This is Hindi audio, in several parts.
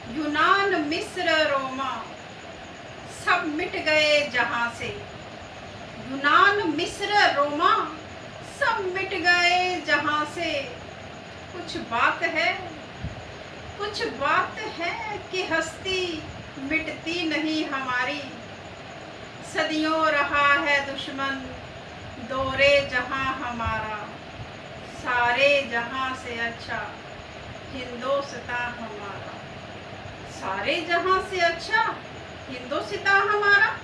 यूनान मिस्र रोमा सब मिट गए जहां से। यूनान मिस्र रोमा सब मिट गए जहां से। कुछ बात है, कुछ बात है कि हस्ती मिटती नहीं हमारी। सदियों रहा है दुश्मन दौरे जहां हमारा। सारे जहां से अच्छा हिंदुस्तान हमारा। सारे जहां से अच्छा हिंदुस्तान हमारा।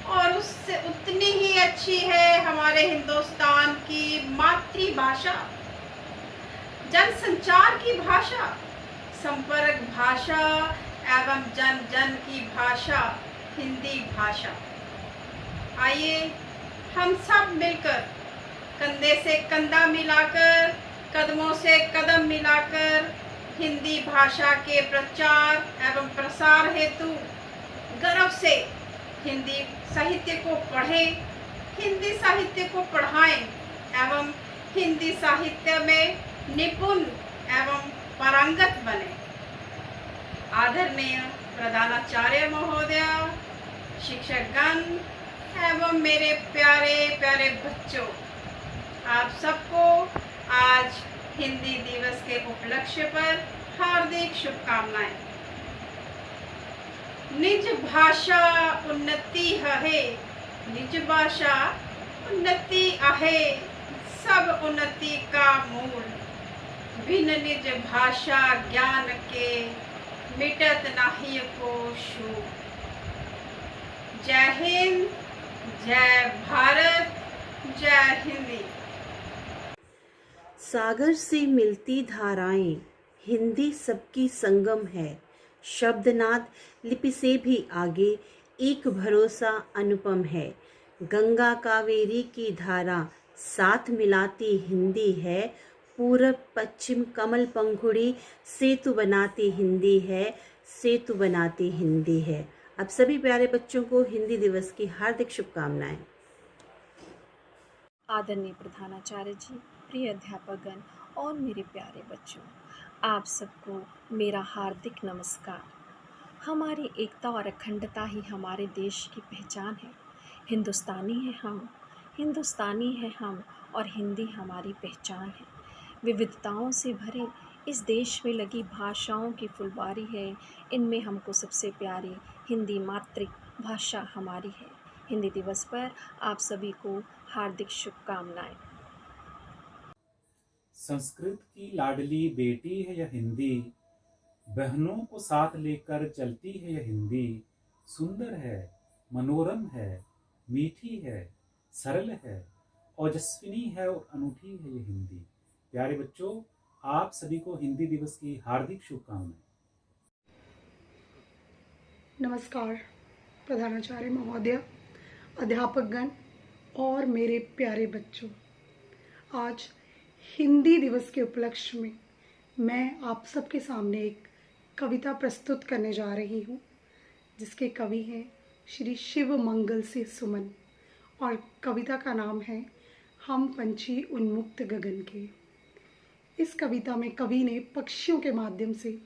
और उससे उतनी ही अच्छी है हमारे हिंदुस्तान की मातृभाषा, जनसंचार की भाषा, संपर्क भाषा एवं जन जन की भाषा हिंदी भाषा। आइए हम सब मिलकर कंधे से कंधा मिलाकर, कदमों से कदम मिलाकर हिंदी भाषा के प्रचार एवं प्रसार हेतु गर्व से हिंदी साहित्य को पढ़ें, हिंदी साहित्य को पढ़ाएं एवं हिंदी साहित्य में निपुण एवं पारंगत बने। आदरणीय प्रधानाचार्य महोदय, शिक्षकगण एवं मेरे प्यारे प्यारे बच्चों, आप सबको आज हिंदी दिवस के उपलक्ष्य पर हार्दिक शुभकामनाएं। निज भाषा उन्नति है, निज भाषा उन्नति आहे, सब उन्नति का मूल। भिन्न निज भाषा ज्ञान के मिटत नाही को शूल। जय हिंद, जय भारत, जय हिंदी। सागर से मिलती धाराएं, हिंदी सबकी संगम है। शब्दनाद लिपि से भी आगे एक भरोसा अनुपम है। गंगा कावेरी की धारा साथ मिलाती हिंदी है। पूरब पश्चिम कमल पंखुड़ी सेतु बनाती हिंदी है, सेतु बनाती हिंदी है। अब सभी प्यारे बच्चों को हिंदी दिवस की हार्दिक शुभकामनाएं। आदरणीय प्रधानाचार्य जी, प्रिय अध्यापकगण और मेरे प्यारे बच्चों, आप सबको मेरा हार्दिक नमस्कार। हमारी एकता और अखंडता ही हमारे देश की पहचान है। हिंदुस्तानी है हम, हिंदुस्तानी है हम और हिंदी हमारी पहचान है। विविधताओं से भरे इस देश में लगी भाषाओं की फुलवारी है। इनमें हमको सबसे प्यारी हिंदी मातृभाषा हमारी है। हिंदी दिवस पर आप सभी को हार्दिक शुभकामनाएं। संस्कृत की लाडली बेटी है यह हिंदी, बहनों को साथ लेकर चलती है यह हिंदी। सुंदर है, मनोरम है, मीठी है, सरल है, ओजस्विनी है और अनूठी है ये हिंदी। प्यारे बच्चों, आप सभी को हिंदी दिवस की हार्दिक शुभकामनाएं। नमस्कार प्रधानाचार्य महोदय, अध्यापकगण और मेरे प्यारे बच्चों। आज हिंदी दिवस के उपलक्ष्य में मैं आप सबके सामने एक कविता प्रस्तुत करने जा रही हूँ, जिसके कवि हैं श्री शिव मंगल सिंह सुमन और कविता का नाम है हम पंछी उन्मुक्त गगन के। इस कविता में कवि ने पक्षियों के माध्यम से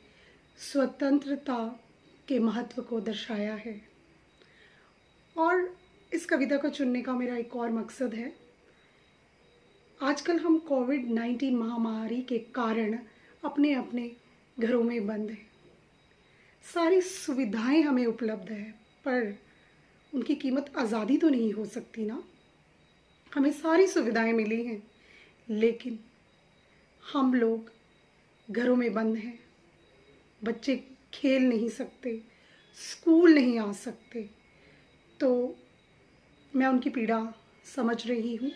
स्वतंत्रता के महत्व को दर्शाया है। और इस कविता को चुनने का मेरा एक और मकसद है। आजकल हम कोविड-19 महामारी के कारण अपने अपने घरों में बंद हैं। सारी सुविधाएं हमें उपलब्ध है, पर उनकी कीमत आज़ादी तो नहीं हो सकती ना। हमें सारी सुविधाएं मिली हैं, लेकिन हम लोग घरों में बंद हैं। बच्चे खेल नहीं सकते, स्कूल नहीं आ सकते, तो मैं उनकी पीड़ा समझ रही हूँ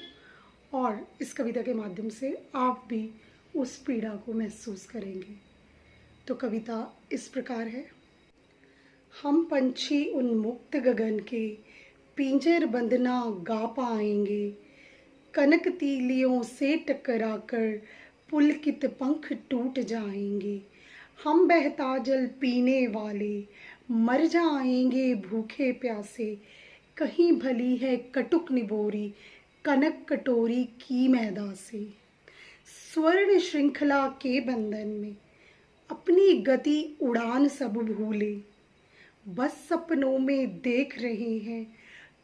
और इस कविता के माध्यम से आप भी उस पीड़ा को महसूस करेंगे। तो कविता इस प्रकार है। हम पंछी उन्मुक्त गगन के पिंजर बंधना गा पाएंगे। कनक तीलियों से टकराकर पुलकित पंख टूट जाएंगे। हम बहता जल पीने वाले मर जाएंगे भूखे प्यासे। कहीं भली है कटुक निबोरी कनक कटोरी की मैदा से। स्वर्ण श्रृंखला के बंधन में अपनी गति उड़ान सब भूले, बस सपनों में देख रहे हैं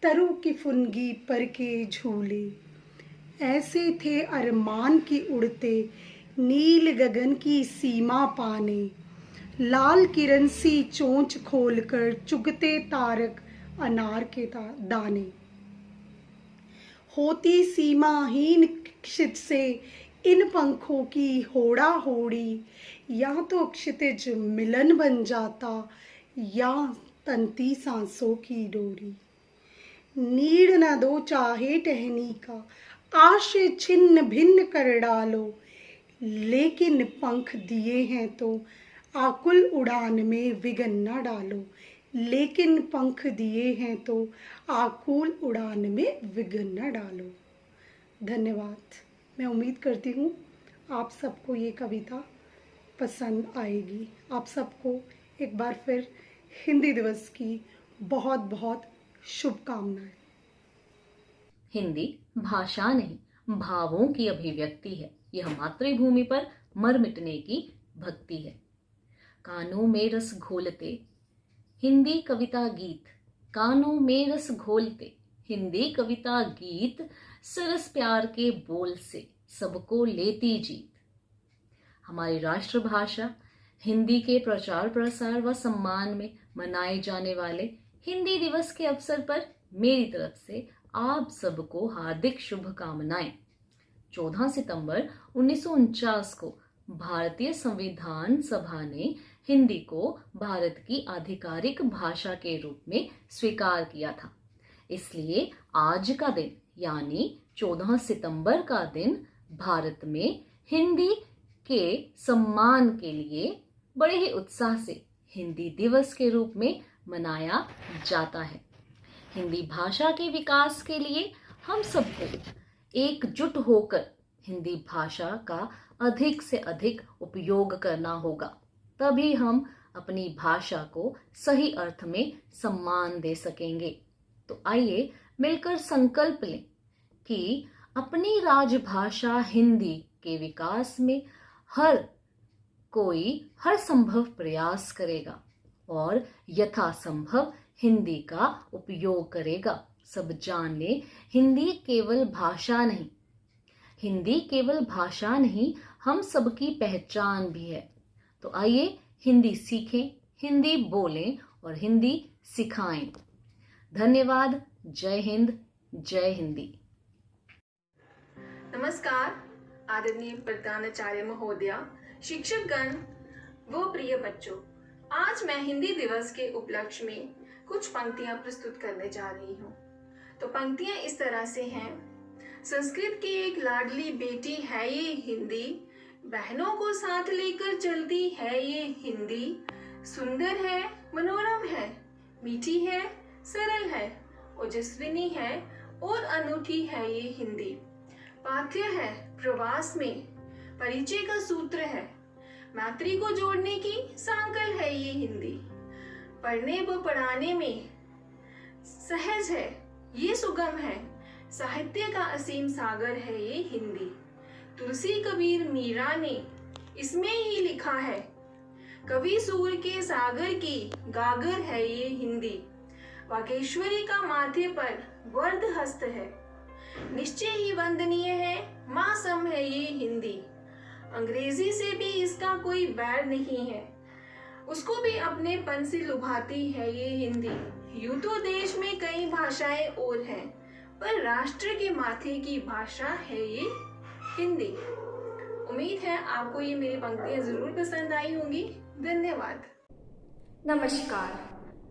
तरु की फुनगी पर के झूले। ऐसे थे अरमान की उड़ते नील गगन की सीमा पाने, लाल किरण सी चोंच खोलकर चुगते तारक अनार के दाने। होती सीमाहीन क्षित से इन पंखों की होड़ा होड़ी, या तो क्षितिज मिलन बन जाता या तंती सांसों की डोरी। नीड़ न दो चाहे टहनी का, आशे छिन्न भिन्न कर डालो, लेकिन पंख दिए हैं तो आकुल उड़ान में विघ्न न डालो। लेकिन पंख दिए हैं तो आकुल उड़ान में विघ्न न डालो। धन्यवाद। मैं उम्मीद करती हूँ आप सबको ये कविता पसंद आएगी। आप सबको एक बार फिर हिंदी दिवस की बहुत बहुत शुभकामनाएं। हिंदी भाषा नहीं, भावों की अभिव्यक्ति है। यह मातृभूमि पर मर मिटने की भक्ति है। कानों में रस घोलते हिंदी कविता गीत, कानों में रस घोलते हिंदी कविता गीत, सरस प्यार के बोल से सबको लेती जीत। हमारी राष्ट्रभाषा हिंदी के प्रचार प्रसार व सम्मान में मनाए जाने वाले हिंदी दिवस के अवसर पर मेरी तरफ से आप सबको हार्दिक शुभकामनाएं। 14 सितंबर 1949 को भारतीय संविधान सभा ने हिंदी को भारत की आधिकारिक भाषा के रूप में स्वीकार किया था। इसलिए आज का दिन यानी 14 सितंबर का दिन भारत में हिंदी के सम्मान के लिए बड़े ही उत्साह से हिंदी दिवस के रूप में मनाया जाता है। हिंदी भाषा के विकास के लिए हम सबको एकजुट होकर हिंदी भाषा का अधिक से अधिक उपयोग करना होगा, तभी हम अपनी भाषा को सही अर्थ में सम्मान दे सकेंगे। तो आइए मिलकर संकल्प लें कि अपनी राजभाषा हिंदी के विकास में हर कोई हर संभव प्रयास करेगा और यथासंभव हिंदी का उपयोग करेगा। सब जान ले, हिंदी केवल भाषा नहीं, हिंदी केवल भाषा नहीं, हम सबकी पहचान भी है। तो आइए हिंदी सीखें, हिंदी बोलें और हिंदी सिखाएं। धन्यवाद। जय हिंद, जय हिंदी। नमस्कार आदरणीय प्रधानाचार्य महोदया, शिक्षकगण व प्रिय बच्चों, आज मैं हिंदी दिवस के उपलक्ष्य में कुछ पंक्तियां प्रस्तुत करने जा रही हूँ। तो पंक्तियां इस तरह से हैं। संस्कृत की एक लाडली बेटी है ये हिंदी, बहनों को साथ लेकर चलती है ये हिंदी। सुंदर है, मनोरम है, मीठी है, सरल है, ओजस्विनी है और अनूठी है ये हिंदी। पाठ्य है प्रवास में, परिचय का सूत्र है, मातृ को जोड़ने की सांकल है ये हिंदी। पढ़ने व पढ़ाने में सहज है, ये सुगम है, साहित्य का असीम सागर है ये हिंदी। तुलसी कबीर मीरा ने इसमें ही लिखा है, कवि सूर के सागर की गागर है ये हिंदी। वागेश्वरी का माथे पर वर्ध हस्त है, निश्चय ही वंदनीय है, मासम है ये हिंदी। अंग्रेजी से भी इसका कोई बैर नहीं है, उसको भी अपने पन से लुभाती है ये हिंदी। यूं तो देश में कई भाषाएं और हैं, पर राष्ट्र के माथे की भाषा है ये हिंदी। उम्मीद है आपको ये मेरी पंक्तियां जरूर पसंद आई होंगी। धन्यवाद। नमस्कार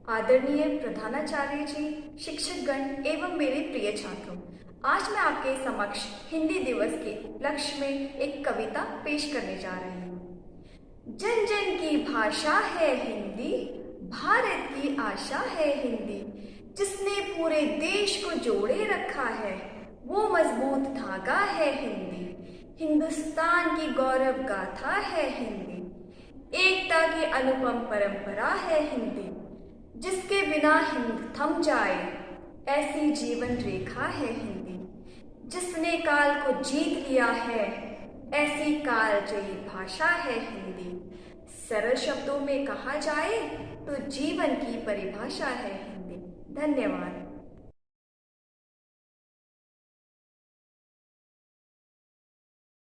आदरणीय प्रधानाचार्य जी, शिक्षकगण एवं मेरे प्रिय छात्रों, आज मैं आपके समक्ष हिंदी दिवस के उपलक्ष्य में एक कविता पेश करने जा रही हूँ। जन जन की भाषा है हिंदी, भारत की आशा है हिंदी। जिसने पूरे देश को जोड़े रखा है, वो मजबूत धागा है हिंदी। हिंदुस्तान की गौरव गाथा है हिंदी, एकता की अनुपम परंपरा है हिंदी। जिसके बिना हिंद थम जाए, ऐसी जीवन रेखा है हिंदी। जिसने काल को जीत लिया है, ऐसी कालजयी भाषा है हिंदी। सरल शब्दों में कहा जाए तो जीवन की परिभाषा है हिंदी। धन्यवाद।